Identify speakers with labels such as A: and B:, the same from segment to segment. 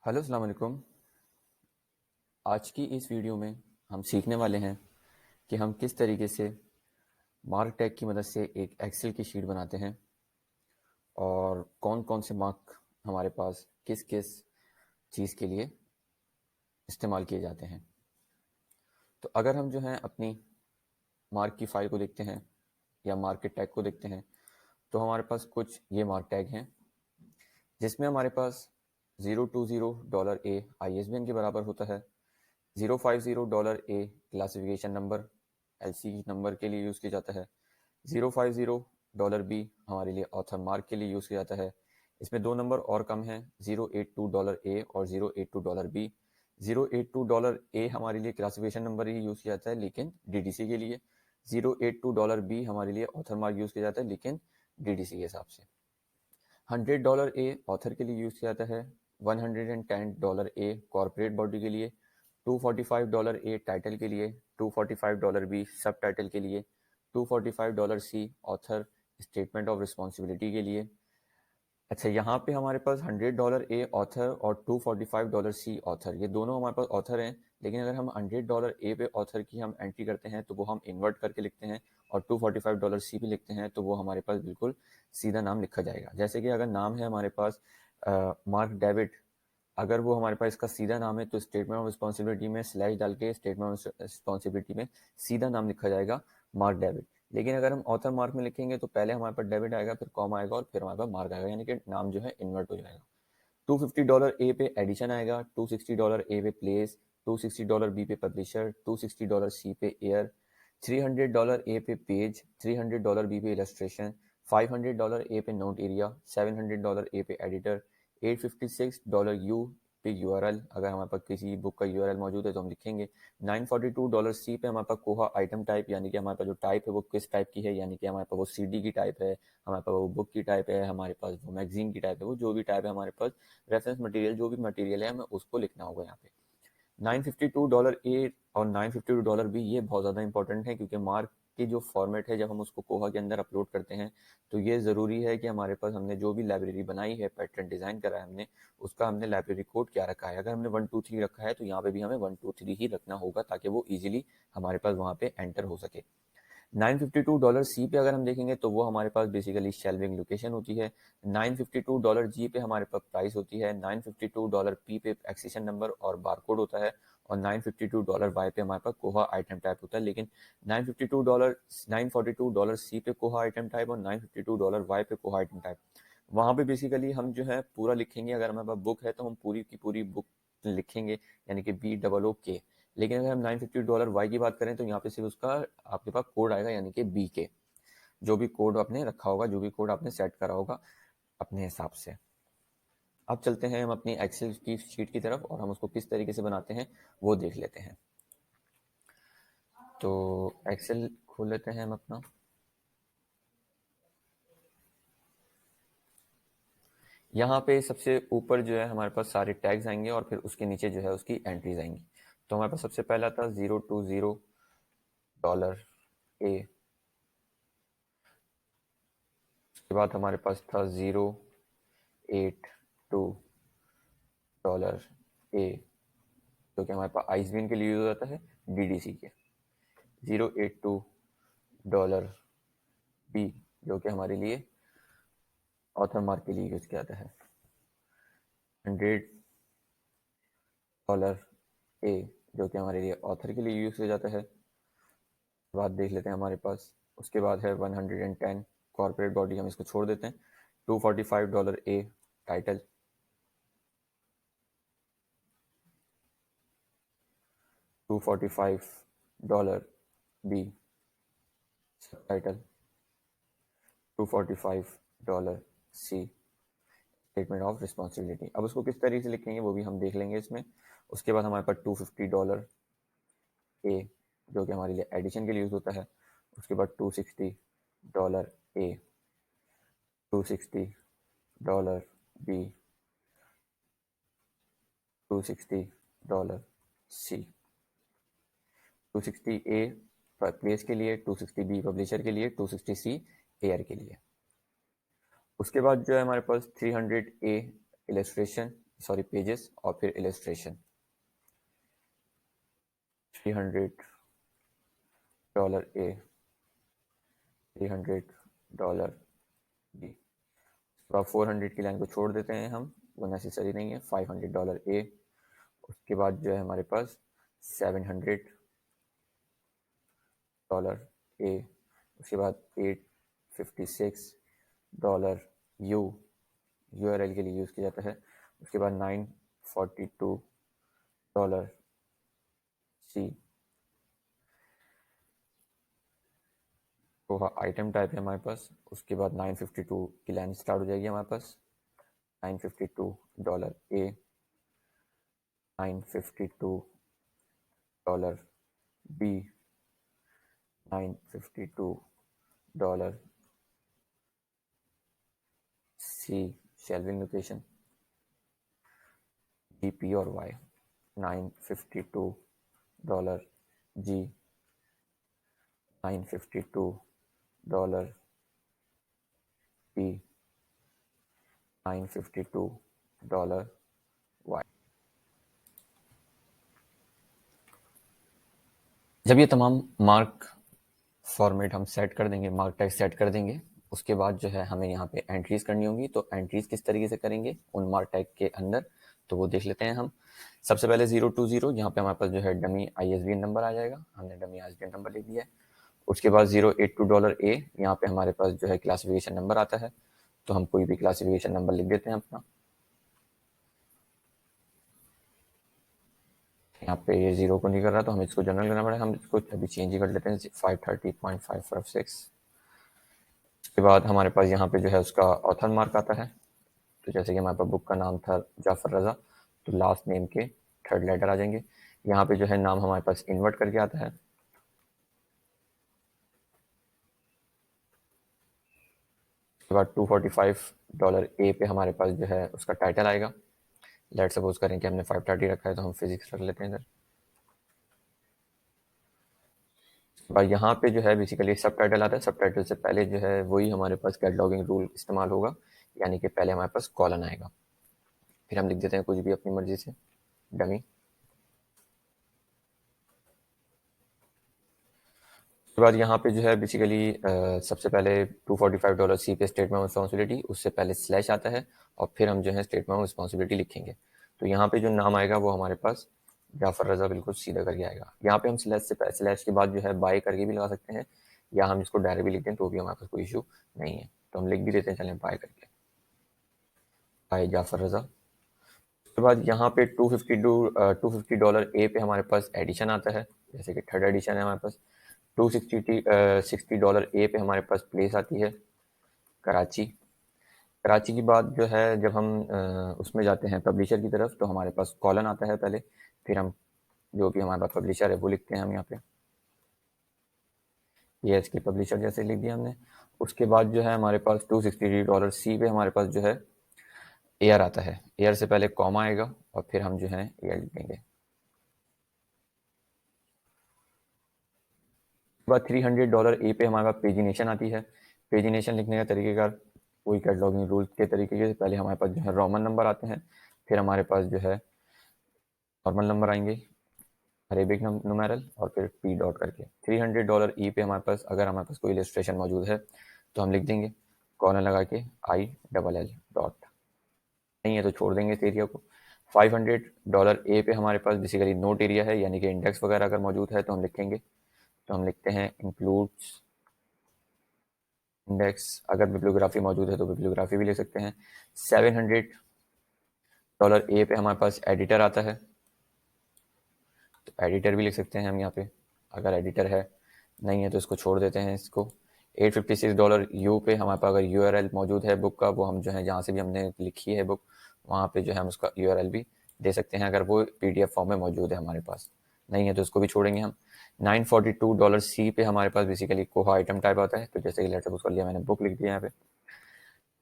A: Hello अस्सलाम वालेकुम। आज की इस वीडियो में हम सीखने वाले हैं कि हम किस तरीके से मार्क टैग की मदद से एक एक्सेल की शीट बनाते हैं और कौन कौन से मार्क हमारे पास किस किस चीज़ के लिए इस्तेमाल किए जाते हैं। तो अगर हम जो है अपनी मार्क की फ़ाइल को देखते हैं या मार्क के टैग को देखते हैं तो हमारे पास कुछ ये मार्क टैग हैं जिसमें हमारे पास $020 ISBN के बराबर होता है। $050 क्लासिफिकेशन नंबर एलसी नंबर के लिए यूज़ किया जाता है। $050 हमारे लिए ऑथर मार्क के लिए यूज़ किया जाता है। इसमें दो नंबर और कम हैं, $082 और $082 $082 हमारे लिए क्लासिफिकेशन नंबर ही यूज़ किया जाता है लेकिन डीडीसी के लिए। $082 हमारे लिए ऑथर मार्क यूज़ किया जाता है लेकिन डीडीसी के हिसाब से। $100 ऑथर के लिए यूज़ किया जाता है। $110 कॉर्पोरेट बॉडी के लिए। $245 टाइटल के लिए। $245 सब टाइटल के लिए। $245 ऑथर स्टेटमेंट ऑफ रिस्पॉन्सिबिलिटी के लिए। अच्छा, यहाँ पे हमारे पास $100 ऑथर और $245 ऑथर, ये दोनों हमारे पास ऑथर हैं, लेकिन अगर हम $100 पे ऑथर की हम एंट्री करते हैं तो वो हम इन्वर्ट करके लिखते हैं और $245 पे लिखते हैं तो वो हमारे पास बिल्कुल सीधा नाम लिखा जाएगा। जैसे कि अगर नाम है हमारे पास मार्क डेविड, अगर वो हमारे पास इसका सीधा नाम है तो स्टेटमेंट ऑफ रिस्पॉन्सिबिलिटी में स्लैश डाल के स्टेटमेंट ऑफ रिस्पॉन्सिबिलिटी में सीधा नाम लिखा जाएगा मार्क डेविड। लेकिन अगर हम ऑथर मार्क में लिखेंगे तो पहले हमारे पास डेबिट आएगा, फिर कॉमा आएगा और फिर हमारे पास मार्क आएगा, यानी कि नाम जो है इन्वर्ट हो जाएगा। $250 पे एडिशन आएगा, $260 पे प्लेस, $260 पे पब्लिशर, $260 पे एयर, $300 पे पेज, $300 पे इलस्ट्रेशन, $500 पे नोट एरिया, $700 पे एडिटर, $856 पे यूआरएल, अगर हमारे पास किसी बुक का यूआरएल मौजूद है तो हम लिखेंगे। $942 पे हमारे पास कोहा आइटम टाइप, यानी कि हमारे पास जो टाइप है वो किस टाइप की है, यानी कि हमारे पास वो सीडी की टाइप है, हमारे पास वो बुक की टाइप है, हमारे पास वो मैगजीन की टाइप है, वो जो भी टाइप है हमारे पास रेफरेंस मटेरियल जो भी मटेरियल है हमें उसको लिखना होगा यहाँ पे। $952 और $952 ये बहुत ज़्यादा इंपॉर्टेंट है क्योंकि मार्क की जो फॉर्मेट है जब हम उसको कोहा के अंदर अपलोड करते हैं तो ये ज़रूरी है कि हमारे पास हमने जो भी लाइब्रेरी बनाई है, पैटर्न डिज़ाइन करा है हमने, उसका हमने लाइब्रेरी कोड क्या रखा है। अगर हमने 123 रखा है तो यहाँ पे भी हमें 123 ही रखना होगा ताकि वो ईजिली हमारे पास वहाँ पे एंटर हो सके। $952 पे अगर हम देखेंगे तो वो हमारे पास बेसिकली शेल्विंग लोकेशन होती है। $952 पे हमारे पास प्राइस होती है। $952 पे एक्सेशन नंबर और बारकोड होता है और $952 पे हमारे पास कोहा आइटम टाइप होता है। लेकिन $942 पे कोहा आइटम टाइप और $952 पे कोहा आइटम टाइप, वहाँ पे बेसिकली हम जो है पूरा लिखेंगे। अगर हमारे पास बुक है तो हम पूरी की पूरी बुक लिखेंगे, यानी कि BOOK। लेकिन अगर हम $950 की बात करें तो यहाँ पे सिर्फ उसका आपके पास कोड आएगा, यानी कि BK, जो भी कोड आपने रखा होगा, जो भी कोड आपने सेट करा होगा अपने हिसाब से। अब चलते हैं हम अपनी एक्सेल की शीट की तरफ और हम उसको किस तरीके से बनाते हैं वो देख लेते हैं। तो एक्सेल खोल लेते हैं हम अपना। यहाँ पे सबसे ऊपर जो है हमारे पास सारे टैग्स आएंगे और फिर उसके नीचे जो है उसकी एंट्रीज आएंगी। तो हमारे पास सबसे पहला था $020 उसके बाद हमारे पास था $082 जो कि हमारे पास आइसबीन के लिए यूज होता है, डीडीसी के। $082 जो कि हमारे लिए ऑथर मार्क के लिए यूज किया जाता है। $100 जो कि हमारे लिए ऑथर के लिए यूज किया जाता है। बाद देख लेते हैं हमारे पास, उसके बाद है 110 कॉर्पोरेट बॉडी, हम इसको छोड़ देते हैं। $245 टाइटल, $245 सब टाइटल, $245 स्टेटमेंट ऑफ रिस्पॉन्सिबिलिटी। अब उसको किस तरीके से लिखेंगे वो भी हम देख लेंगे इसमें। उसके बाद हमारे पास $250 जो कि हमारे लिए एडिशन के लिए यूज होता है। उसके बाद $260 $260 $260 260 प्लेस के लिए, 260 पब्लिशर के लिए, 260 एयर के लिए। उसके बाद जो है हमारे पास 300 इलस्ट्रेशन सॉरी पेजेस और फिर इलस्ट्रेशन। $300 ए, $300 बी। तो अब 400 की लाइन को छोड़ देते हैं हम, वो नेसेसरी नहीं है। $500 ए, उसके बाद जो है हमारे पास $700 ए, उसके बाद $856 यू, URL के लिए यूज़ किया जाता है। उसके बाद $942 सी, तो आइटम टाइप है हमारे पास। उसके बाद 952 की लाइन स्टार्ट हो जाएगी हमारे पास। $952 ए, $952 बी, $952 सी शेल्विंग लोकेशन, GP और Y, $952 जी, $952 P, $952 Y। जब ये तमाम मार्क फॉर्मेट हम सेट कर देंगे, मार्क टैग सेट कर देंगे, उसके बाद जो है हमें यहाँ पे एंट्रीज करनी होंगी। तो एंट्रीज किस तरीके से करेंगे उन मार्क टैग के अंदर, तो वो देख लेते हैं हम। सबसे पहले 020, यहाँ पे हमारे पास जो है डमी ISBN नंबर आ जाएगा, हमने डमी ISBN नंबर लिख दिया है। उसके बाद $082 ए, यहाँ पे हमारे पास जो है क्लासिफिकेशन नंबर आता है, तो हम कोई भी क्लासिफिकेशन नंबर लिख देते हैं अपना। यहाँ पे ये 0 को नहीं कर रहा, तो हम इसको जनरल करना पड़ेगा। हम इसको अभी चेंज ही कर लेते हैं 530.556। उसके बाद हमारे पास यहाँ पे जो है उसका ऑथर मार्क आता है। तो जैसे कि हमारे पास बुक का नाम था जाफर रजा, तो लास्ट नेम के 3rd लेटर आ जाएंगे। यहाँ पे जो है नाम हमारे पास इन्वर्ट करके आता है। उसके बाद $245 ए पे हमारे पास जो है उसका टाइटल आएगा। लेट सपोज करें कि हमने 530 रखा है, तो हम फिजिक्स रख लेते हैं इधर। और यहाँ पे जो है बेसिकली सब टाइटल आता है। सब टाइटल से पहले जो है वही हमारे पास कैटलॉगिंग रूल इस्तेमाल होगा, यानी कि पहले हमारे पास कॉलन आएगा, फिर हम लिख देते हैं कुछ भी अपनी मर्जी से, डमी। उसके बाद यहाँ पे जो है बेसिकली सबसे पहले $245 सी पे स्टेटमेंट ऑफ रिस्पॉन्सिबिलिटी, उससे पहले स्लैश आता है और फिर हम जो है स्टेटमेंट ऑफ रिस्पॉन्सिबिलिटी लिखेंगे। तो यहाँ पे जो नाम आएगा वो हमारे पास जाफर रजा बिल्कुल सीधा करके आएगा। यहाँ पे हम स्लैश के बाद जो है बाय करके भी लगा सकते हैं, या हम इसको डायरेक्ट भी लिख दें तो भी हमारे पास कोई इशू नहीं है। तो हम लिख भी देते हैं, चलें बाय करके, बाय जाफर रजा। उसके बाद यहाँ पे $250 ए पे हमारे पास एडिशन आता है, जैसे कि 3rd एडिशन है हमारे पास। $260 ए पे हमारे पास प्लेस आती है कराची। कराची की बात जो है जब हम उसमें जाते हैं पब्लिशर की तरफ, तो हमारे पास कॉलन आता है पहले, फिर हम जो भी हमारे पास पब्लिशर है वो लिखते हैं हम यहाँ पे, ये इसके पब्लिशर जैसे लिख दिया हमने। उसके बाद जो है हमारे पास $260 सी पे हमारे पास जो है एयर आता है। एयर से पहले कॉमा आएगा और फिर हम जो है एयर लिख देंगे। बाद $300 ए पे हमारे पास पेजिनेशन आती है। पेजिनेशन लिखने का तरीकेकार वही कैटलॉगिंग रूल के तरीके से, पहले हमारे पास जो है रोमन नंबर आते हैं, फिर हमारे पास जो है नॉर्मल नंबर आएंगे, अरेबिक नुमेरल और फिर P डॉट करके। $300 ई पे हमारे पास अगर हमारे पास कोई इलस्ट्रेशन मौजूद है तो हम लिख देंगे कॉर्नर लगा के ILL डॉट, नहीं है तो छोड़ देंगे इस एरिया को। $500 ए पे हमारे पास बेसिकली नोट एरिया है, यानी कि इंडेक्स वगैरह अगर मौजूद है तो हम लिखेंगे, तो हम लिखते हैं इंक्लूड्स इंडेक्स। अगर बिब्लियोग्राफी मौजूद है तो बिब्लियोग्राफी भी ले सकते हैं। $700 ए पे हमारे पास एडिटर आता है, तो एडिटर भी लिख सकते हैं हम यहाँ पे, अगर एडिटर है, नहीं है तो इसको छोड़ देते हैं इसको। $856 यू पे हमारे पास अगर URL मौजूद है बुक का, वो हम जो है जहाँ से भी हमने लिखी है बुक वहाँ पे जो है हम उसका URL भी दे सकते हैं, अगर वो PDF फॉर्म में मौजूद है हमारे पास, नहीं है तो इसको भी छोड़ेंगे हम। $942 सी पे हमारे पास बेसिकली कोहा आइटम टाइप आता है, तो जैसे कि लेटर उसका लिया मैंने, बुक लिख दिया यहाँ पे।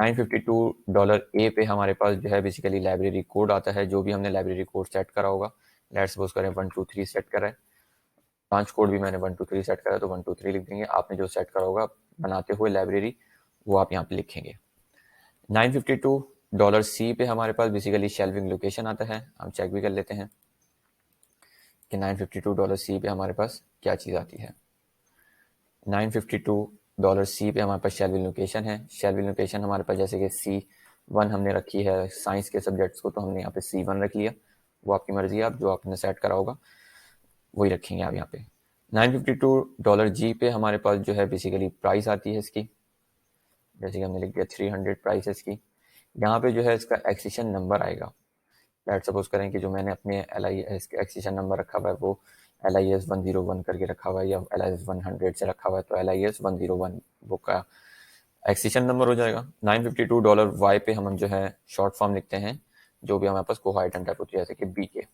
A: $952 ए पे हमारे पास जो है बेसिकली लाइब्रेरी कोड आता है, जो भी हमने लाइब्रेरी कोड सेट करा होगा। लेट्स सपोज करें 123 सेट करा है, ब्रांच कोड भी मैंने 123 सेट करा है, तो 123 लिख देंगे। आपने जो सेट करा होगा बनाते हुए लाइब्रेरी, वो आप यहाँ पे लिखेंगे। $952 पे हमारे पास बेसिकली शेल्विंग लोकेशन आता है। हम चेक भी कर लेते हैं कि $952 पे हमारे पास क्या चीज़ आती है। $952 पे हमारे पास शेल्विंग लोकेशन है। शेल्विंग लोकेशन हमारे पास जैसे कि C1 हमने रखी है साइंस के सब्जेक्ट्स को, तो हमने यहाँ पे C1 रख लिया। वो आपकी मर्जी है, आप जो आपने सेट करा होगा वही रखेंगे आप यहाँ पे। $952 पे हमारे पास जो है बेसिकली प्राइस आती है इसकी, जैसे कि हमने लिख दिया 300 प्राइस है इसकी। यहाँ पे जो है इसका एक्सेशन नंबर आएगा। लेट सपोज करें कि जो मैंने अपने LIS का एक्सेशन नंबर रखा हुआ है वो LIS 101 करके रखा हुआ है या LIS 100 से रखा हुआ है, तो LIS 101 वो का एक्सेशन नंबर हो जाएगा। $952 पे हम जो है शॉर्ट फॉर्म लिखते हैं जो भी हमारे पास कोहाइटन टाइप होती है, जैसे कि BK।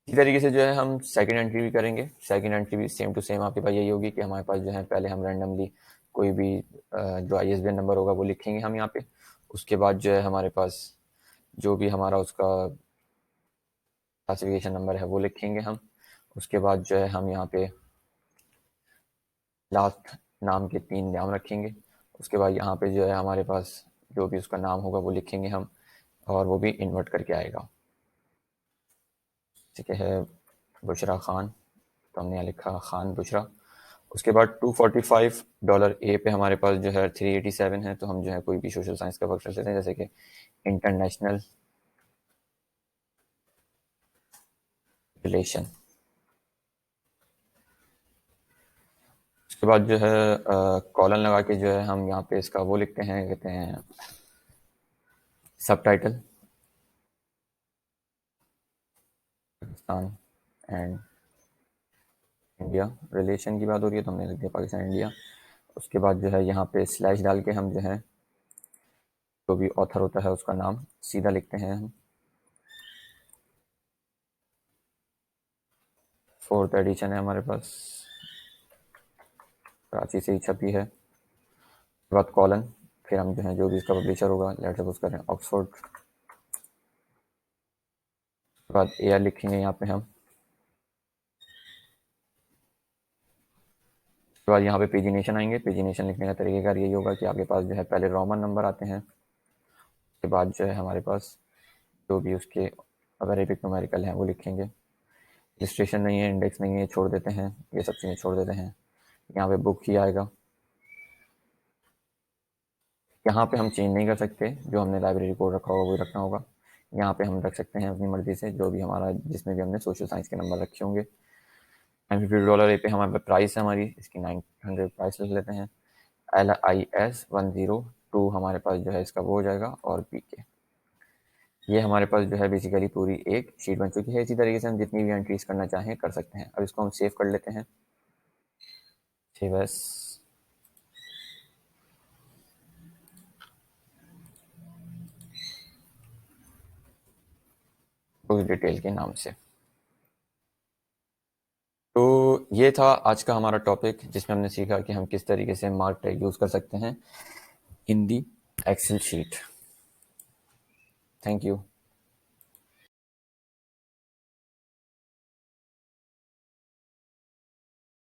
A: इसी तरीके से जो है हम सेकंड एंट्री भी करेंगे। सेकंड एंट्री भी सेम टू सेम आपके पास यही होगी कि हमारे पास जो है पहले हम रैंडमली कोई भी जो ISBN नंबर होगा वो लिखेंगे हम यहाँ पे। उसके बाद जो है हमारे पास जो भी हमारा उसका क्लासिफिकेशन नंबर है वो लिखेंगे हम। उसके बाद जो है हम यहाँ पे लास्ट नाम के 3 नाम रखेंगे। उसके बाद यहाँ पे जो है हमारे पास जो भी उसका नाम होगा वो लिखेंगे हम, और वो भी इन्वर्ट करके आएगा। ठीक है, बुशरा खान, तो हमने यहाँ लिखा खान बुशरा। उसके बाद $245 पे हमारे पास जो है 387 है, तो हम जो है कोई भी सोशल साइंस का वर्क कर लेते हैं, जैसे कि इंटरनेशनल रिलेशन। उसके बाद जो है कॉलन लगा के जो है हम यहाँ पे इसका वो लिखते हैं, कहते हैं सब title, Pakistan and India relation की बात हो रही है, तो हमने लिख दिया पाकिस्तान इंडिया। उसके बाद जो है यहाँ पे स्लैश डाल के हम जो है जो भी ऑथर होता है उसका नाम सीधा लिखते हैं हम। 4th एडिशन है हमारे पास, कराची से ही छपी है। उसके बाद कॉलन, फिर हम जो है जो भी इसका पब्लिशर होगा, लेट सपोज करें ऑक्सफोर्ड। उसके बाद AR लिखेंगे यहाँ पे हम। उसके बाद यहाँ पे पेजिनेशन आएंगे। पेजिनेशन लिखने का तरीकेकार यही होगा कि आपके पास जो है पहले रोमन नंबर आते हैं, उसके बाद जो है हमारे पास जो भी उसके अरेबिक न्यूमेरिकल हैं वो लिखेंगे। रजिस्ट्रेशन नहीं है, इंडेक्स नहीं है, छोड़ देते हैं, ये सब चीज़ें छोड़ देते हैं। यहाँ पे बुक ही आएगा। यहाँ पे हम चेंज नहीं कर सकते, जो हमने लाइब्रेरी कोड रखा होगा वही रखना होगा। यहाँ पे हम रख सकते हैं अपनी मर्जी से जो भी हमारा, जिसमें भी हमने सोशल साइंस के नंबर रखे होंगे। $950 पे हमारे पास प्राइस है हमारी, इसकी 900 प्राइस लिख लेते हैं। LIS 102 हमारे पास जो है इसका वो हो जाएगा, और PK। ये हमारे पास जो है बेसिकली पूरी एक शीट बन चुकी है। इसी तरीके से हम जितनी भी एंट्रीज करना चाहें कर सकते हैं। अब इसको हम सेव कर लेते हैं। सेव एस, बुक डिटेल के नाम से। तो ये था आज का हमारा टॉपिक, जिसमें हमने सीखा कि हम किस तरीके से मार्क टैग यूज कर सकते हैं इन दी एक्सेल शीट। Thank you.